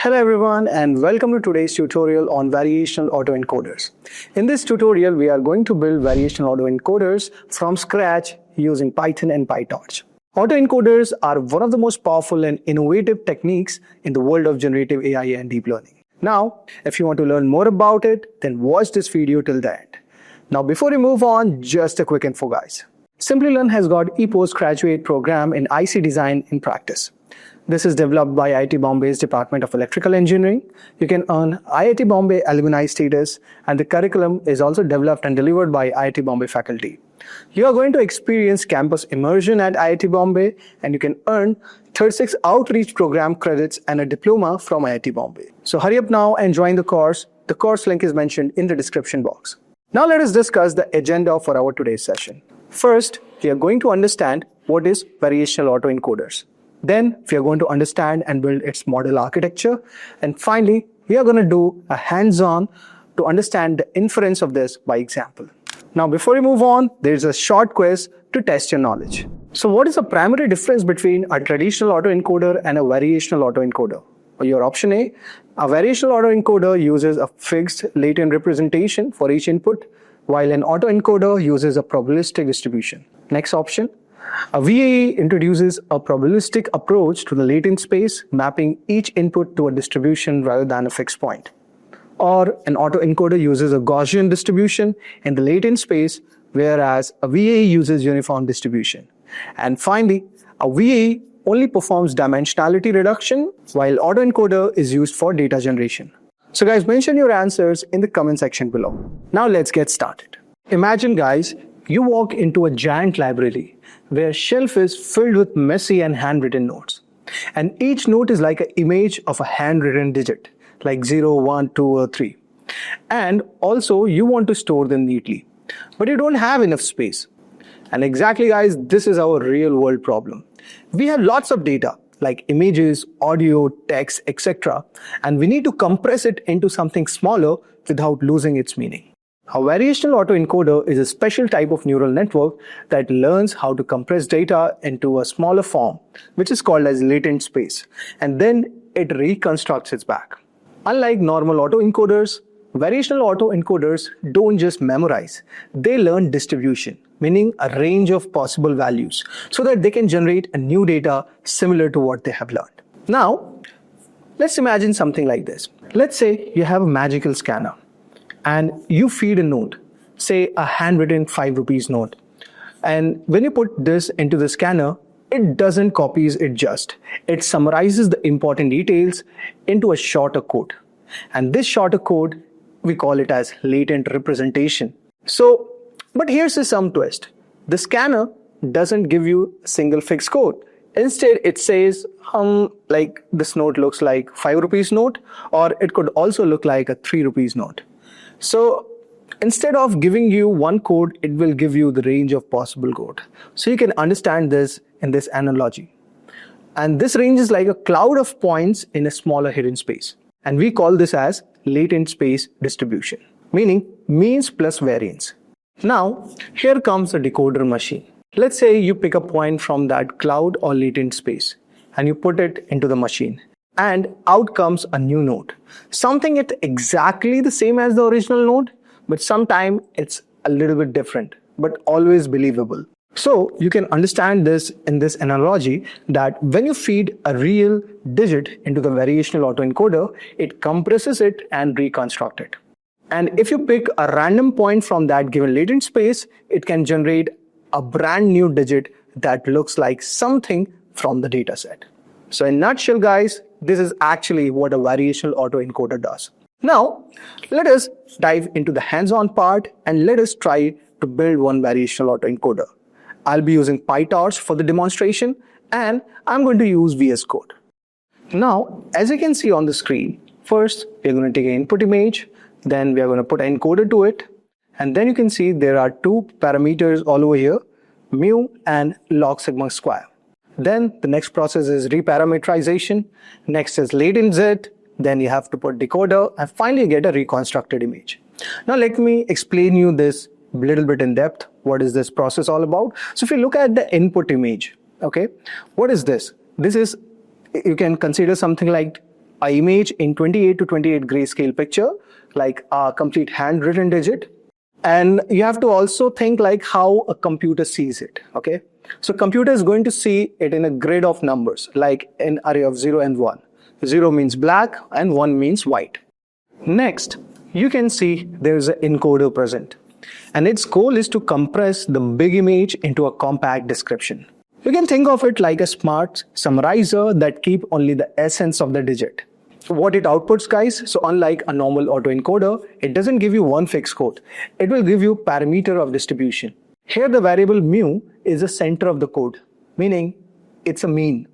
Hello everyone and welcome to today's tutorial on variational autoencoders. In this tutorial, we are going to build variational autoencoders from scratch using Python and PyTorch. Autoencoders are one of the most powerful and innovative techniques in the world of generative AI and deep learning. Now, if you want to learn more about it, then watch this video till the end. Now, before we move on, just a quick info guys. Simplilearn has got e-postgraduate program in IC design in practice. This is developed by IIT Bombay's Department of Electrical Engineering. You can earn IIT Bombay alumni status, and the curriculum is also developed and delivered by IIT Bombay faculty. You are going to experience campus immersion at IIT Bombay, and you can earn 36 outreach program credits and a diploma from IIT Bombay. So hurry up now and join the course. The course link is mentioned in the description box. Now let us discuss the agenda for our today's session. First, we are going to understand what is variational autoencoders. Then we are going to understand and build its model architecture. And finally, we are going to do a hands-on to understand the inference of this by example. Now, before we move on, there is a short quiz to test your knowledge. So what is the primary difference between a traditional autoencoder and a variational autoencoder? Your option A, a variational autoencoder uses a fixed latent representation for each input, while an autoencoder uses a probabilistic distribution. Next option, a VAE introduces a probabilistic approach to the latent space, mapping each input to a distribution rather than a fixed point. Or an autoencoder uses a Gaussian distribution in the latent space, whereas a VAE uses uniform distribution. And finally, a VAE only performs dimensionality reduction, while autoencoder is used for data generation. So guys, mention your answers in the comment section below. Now let's get started. Imagine guys, you walk into a giant library where a shelf is filled with messy and handwritten notes. And each note is like an image of a handwritten digit, like 0, 1, 2, or 3. And also you want to store them neatly, but you don't have enough space. And exactly guys, this is our real world problem. We have lots of data like images, audio, text, etc. And we need to compress it into something smaller without losing its meaning. A variational autoencoder is a special type of neural network that learns how to compress data into a smaller form, which is called as latent space, and then it reconstructs it back. Unlike normal autoencoders, variational autoencoders don't just memorize, they learn distribution, meaning a range of possible values, so that they can generate a new data similar to what they have learned. Now, let's imagine something like this. Let's say you have a magical scanner, and you feed a note, say a handwritten 5 rupees note. And when you put this into the scanner, it doesn't copy it summarizes the important details into a shorter code. And this shorter code, we call it as latent representation. But here's some twist. The scanner doesn't give you a single fixed code. Instead, it says, like this note looks like 5 rupees note, or it could also look like a 3 rupees note. So instead of giving you one code, it will give you the range of possible code. So you can understand this in this analogy. And this range is like a cloud of points in a smaller hidden space. And we call this as latent space distribution, meaning means plus variance. Now, here comes a decoder machine. Let's say you pick a point from that cloud or latent space and you put it into the machine. And out comes a new node. Something it's exactly the same as the original node, but sometimes it's a little bit different, but always believable. So you can understand this in this analogy that when you feed a real digit into the variational autoencoder, it compresses it and reconstructs it. And if you pick a random point from that given latent space, it can generate a brand new digit that looks like something from the data set. So in a nutshell guys, this is actually what a variational autoencoder does. Now, let us dive into the hands-on part and let us try to build one variational autoencoder. I'll be using PyTorch for the demonstration and I'm going to use VS Code. Now, as you can see on the screen, first we're going to take an input image, then we are going to put an encoder to it, and then you can see there are two parameters all over here, mu and log sigma square. Then the next process is reparameterization, next is latent z, then you have to put decoder, and finally you get a reconstructed image. Now let me explain you this a little bit in depth. What is this process all about? So if you look at the input image, okay, what is this? This is, you can consider something like an image in 28 to 28 grayscale picture, like a complete handwritten digit. And you have to also think like how a computer sees it, okay? So computer is going to see it in a grid of numbers, like an array of 0 and 1. 0 means black and 1 means white. Next, you can see there's an encoder present. And its goal is to compress the big image into a compact description. You can think of it like a smart summarizer that keep only the essence of the digit. What it outputs, guys, so unlike a normal autoencoder, it doesn't give you one fixed code. It will give you parameter of distribution. Here the variable mu is the center of the code, meaning it's a mean.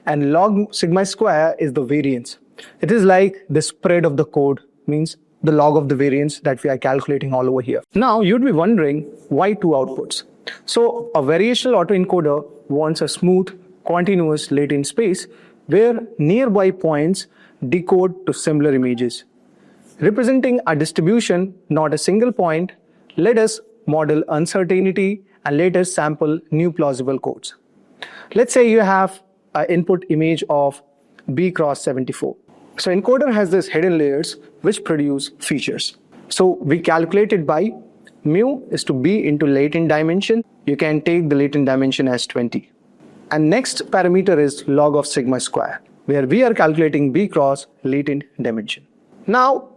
And log sigma square is the variance. It is like the spread of the code, means the log of the variance that we are calculating all over here. Now you'd be wondering why two outputs. So a variational autoencoder wants a smooth, continuous latent space where nearby points decode to similar images. Representing a distribution, not a single point, let us model uncertainty and let us sample new plausible codes. Let's say you have an input image of B cross 74. So encoder has these hidden layers which produce features. So we calculate it by mu is to B into latent dimension. You can take the latent dimension as 20. And next parameter is log of sigma square, where we are calculating B cross latent dimension. Now,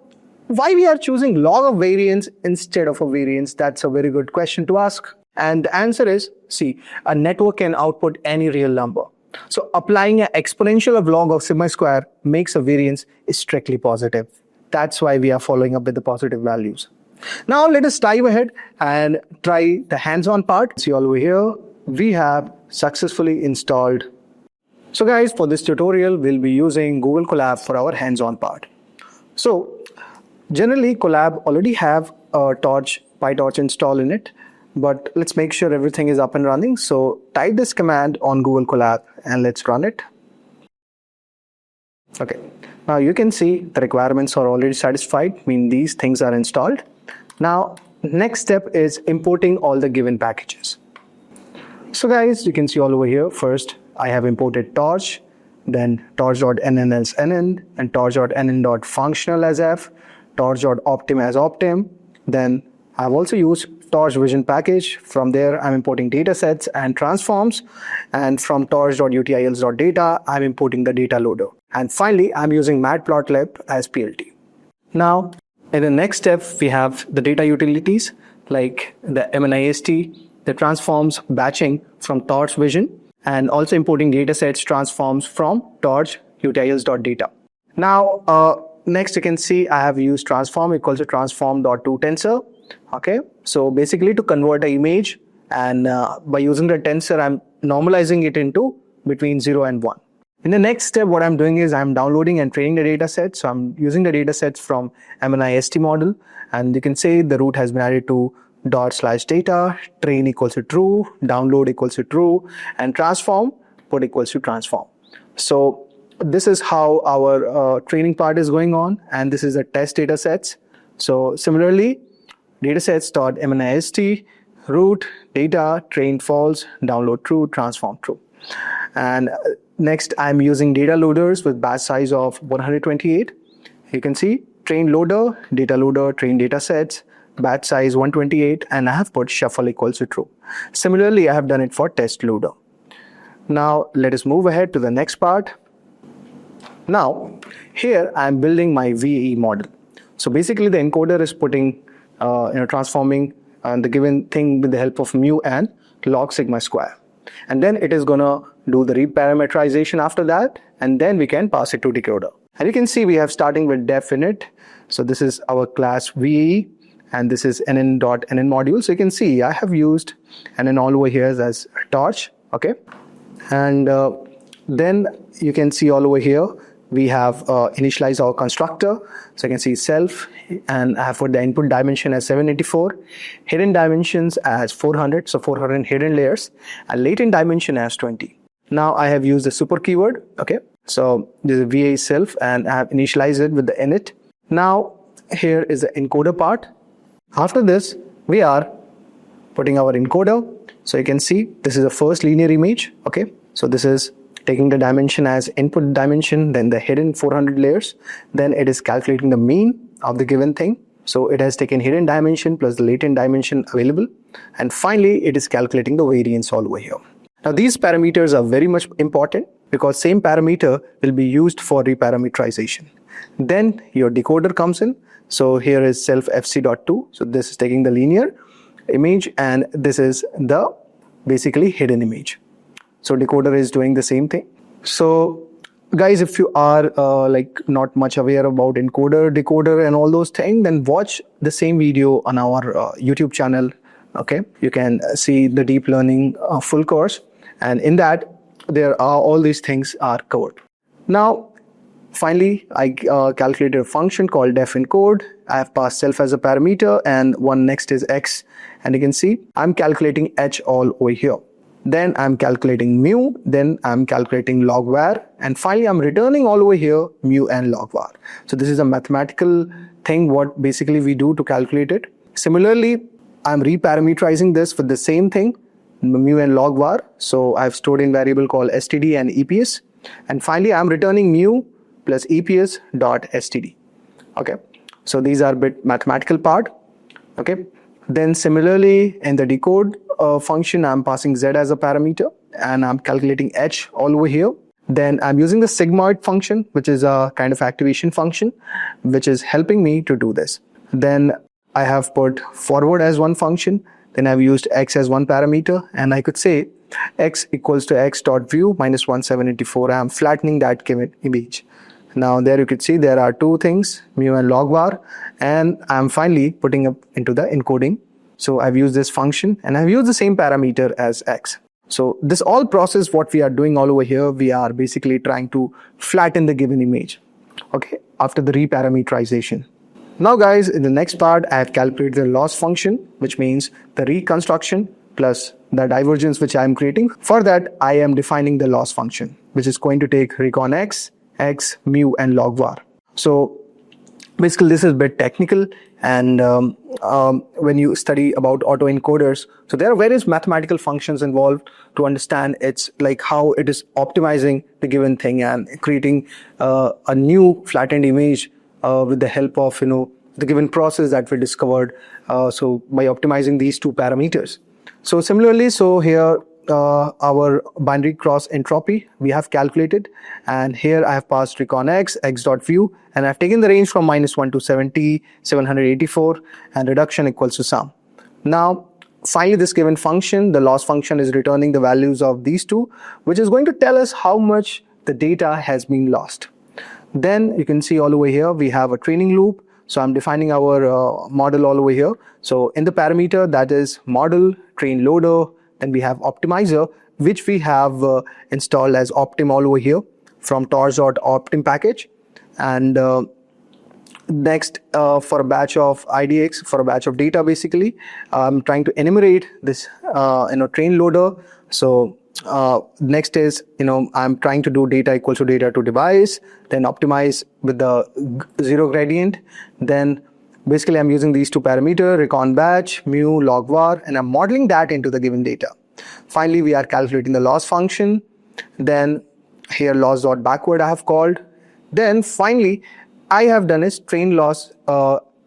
why we are choosing log of variance instead of a variance? That's a very good question to ask. And the answer is, see, a network can output any real number. So applying an exponential of log of sigma square makes a variance strictly positive. That's why we are following up with the positive values. Now let us dive ahead and try the hands-on part. See all over here, we have successfully installed. So guys, for this tutorial, we'll be using Google Colab for our hands-on part. So generally Colab already have a PyTorch install in it, but let's make sure everything is up and running. So type this command on Google Colab and let's run it. Okay, now you can see the requirements are already satisfied, mean these things are installed. Now next step is importing all the given packages. So guys, you can see all over here. First I have imported torch, then torch.nn as nn, and torch.nn.functional as f, torch.optim as optim. Then I've also used torch vision package. From there I'm importing datasets and transforms, and from torch.utils.data I'm importing the data loader. And finally I'm using matplotlib as PLT. Now in the next step we have the data utilities like the MNIST, the transforms batching from torch vision, and also importing datasets transforms from torch.utils.data. Now next you can see I have used transform equals to transform.toTensor. Okay, so basically to convert an image, and by using the tensor I'm normalizing it into between 0 and 1. In the next step what I'm doing is I'm downloading and training the dataset. So I'm using the datasets from MNIST model, and you can say the root has been added to ./data, train equals to true, download equals to true, and transform put equals to transform. So this is how our training part is going on, and this is the test datasets. So similarly, datasets.mnist, root, data, train false, download true, transform true. And next I'm using data loaders with batch size of 128. You can see train loader, data loader, train datasets, batch size 128, and I have put shuffle equals to true. Similarly, I have done it for test loader. Now let us move ahead to the next part. Now here I'm building my VAE model. So basically the encoder is putting transforming the given thing with the help of mu and log sigma square, and then it is gonna do the reparameterization after that, and then we can pass it to decoder. And you can see we have starting with def init. So this is our class VAE, and this is nn.nn module. So you can see I have used nn all over here as torch. Okay, and then you can see all over here we have initialized our constructor. So you can see self, and I have put the input dimension as 784, hidden dimensions as 400, so 400 hidden layers, and latent dimension as 20. Now I have used the super keyword. Okay, so this is VA self, and I have initialized it with the init. Now here is the encoder part. After this we are putting our encoder. So you can see this is the first linear image. Okay, so this is taking the dimension as input dimension, then the hidden 400 layers, then it is calculating the mean of the given thing. So it has taken hidden dimension plus the latent dimension available, and finally it is calculating the variance all over here. Now these parameters are very much important because same parameter will be used for reparameterization. Then your decoder comes in. So here is self fc.2. So this is taking the linear image and this is the basically hidden image. So decoder is doing the same thing. So guys, if you are like not much aware about encoder, decoder and all those things, then watch the same video on our YouTube channel. Okay, you can see the deep learning full course, and in that there are all these things are covered. Now finally I calculated a function called def_encode. I have passed self as a parameter and one next is x, and you can see I'm calculating h all over here. Then I'm calculating mu, then I'm calculating log var, and finally I'm returning all over here mu and log var. So this is a mathematical thing what basically we do to calculate it. Similarly, I'm reparameterizing this with the same thing, mu and log var. So I've stored in variable called std and eps, and finally I'm returning mu plus eps dot std. Okay, so these are a bit mathematical part. Okay, then similarly in the decode function, I'm passing z as a parameter and I'm calculating h all over here. Then I'm using the sigmoid function, which is a kind of activation function, which is helping me to do this. Then I have put forward as one function. Then I've used x as one parameter, and I could say x equals to x dot view minus 1784. I'm flattening that given image. Now there you could see there are two things, mu and log var, and I'm finally putting up into the encoding. So I've used this function and I've used the same parameter as x. So this all process what we are doing all over here, we are basically trying to flatten the given image, okay, after the reparameterization. Now guys, in the next part, I have calculated the loss function, which means the reconstruction plus the divergence which I am creating. For that, I am defining the loss function, which is going to take recon x, mu and log var. So basically this is a bit technical, and when you study about autoencoders, so there are various mathematical functions involved to understand it's like how it is optimizing the given thing and creating a new flattened image with the help of the given process that we discovered, so by optimizing these two parameters. So similarly, so here our binary cross entropy we have calculated, and here I have passed recon x dot view, and I've taken the range from -1 to 70, 784, and reduction equals to sum. Now finally this given function, the loss function, is returning the values of these two, which is going to tell us how much the data has been lost. Then you can see all over here we have a training loop. So I'm defining our model all over here. So in the parameter, that is model, train loader, then we have optimizer, which we have installed as optim all over here from torch.optim package. And next for a batch of IDX, for a batch of data basically, I'm trying to enumerate this train loader. So next is I'm trying to do data equals to data to device, then optimize with the zero gradient. Then basically I'm using these two parameters, recon batch, mu, log var, and I'm modeling that into the given data. Finally we are calculating the loss function. Then here loss dot backward I have called. Then finally I have done is train loss,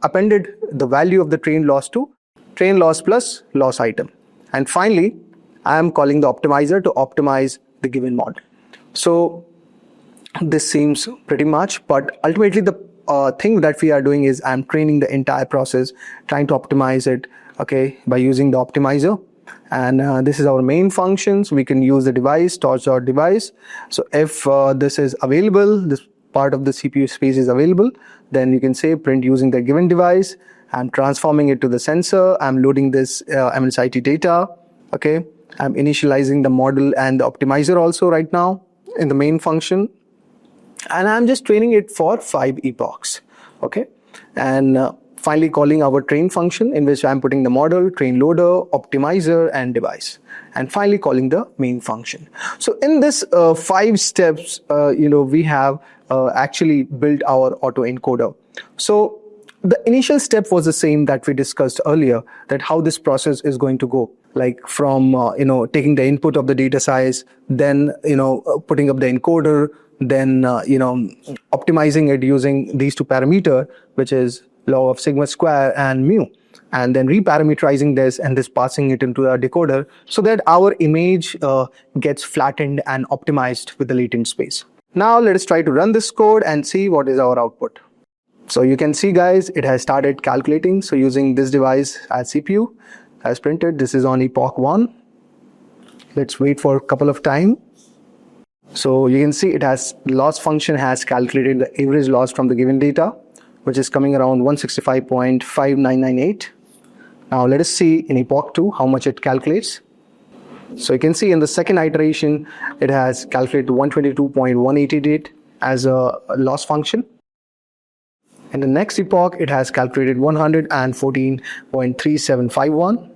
appended the value of the train loss to train loss plus loss item, and finally I am calling the optimizer to optimize the given model. So this seems pretty much, but ultimately the thing that we are doing is I'm training the entire process, trying to optimize it, okay, by using the optimizer. And this is our main functions. We can use the device, torch.device. So if this is available, this part of the CPU space is available, then you can say print using the given device. I'm transforming it to the sensor. I'm loading this MSIT data, okay. I'm initializing the model and the optimizer also right now in the main function, and I'm just training it for 5 epochs, okay. And finally calling our train function, in which I'm putting the model, train loader, optimizer and device, and finally calling the main function. So in this 5 steps, we have actually built our autoencoder. So the initial step was the same that we discussed earlier, that how this process is going to go. like from taking the input of the data size, then putting up the encoder, then optimizing it using these two parameters, which is log of sigma square and mu, and then reparameterizing this and this passing it into a decoder so that our image gets flattened and optimized with the latent space. Now let us try to run this code and see what is our output. So you can see, guys, it has started calculating. So using this device as CPU as printed, this is on epoch 1. Let's wait for a couple of time. So you can see it has loss function has calculated the average loss from the given data, which is coming around 165.5998. Now let us see in epoch 2 how much it calculates. So you can see in the second iteration, it has calculated 122.188 as a loss function. In the next epoch, it has calculated 114.3751.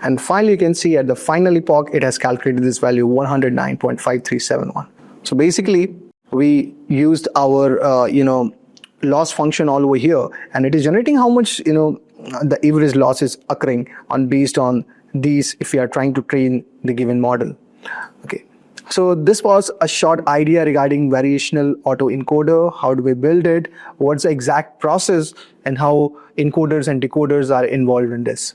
And finally, you can see at the final epoch, it has calculated this value 109.5371. So basically, we used our loss function all over here, and it is generating how much the average loss is occurring based on these if we are trying to train the given model. Okay. So this was a short idea regarding variational autoencoder. How do we build it? What's the exact process and how encoders and decoders are involved in this?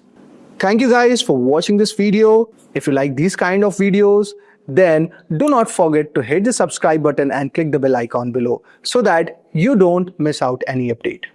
Thank you guys for watching this video. If you like these kind of videos, then do not forget to hit the subscribe button and click the bell icon below so that you don't miss out any update.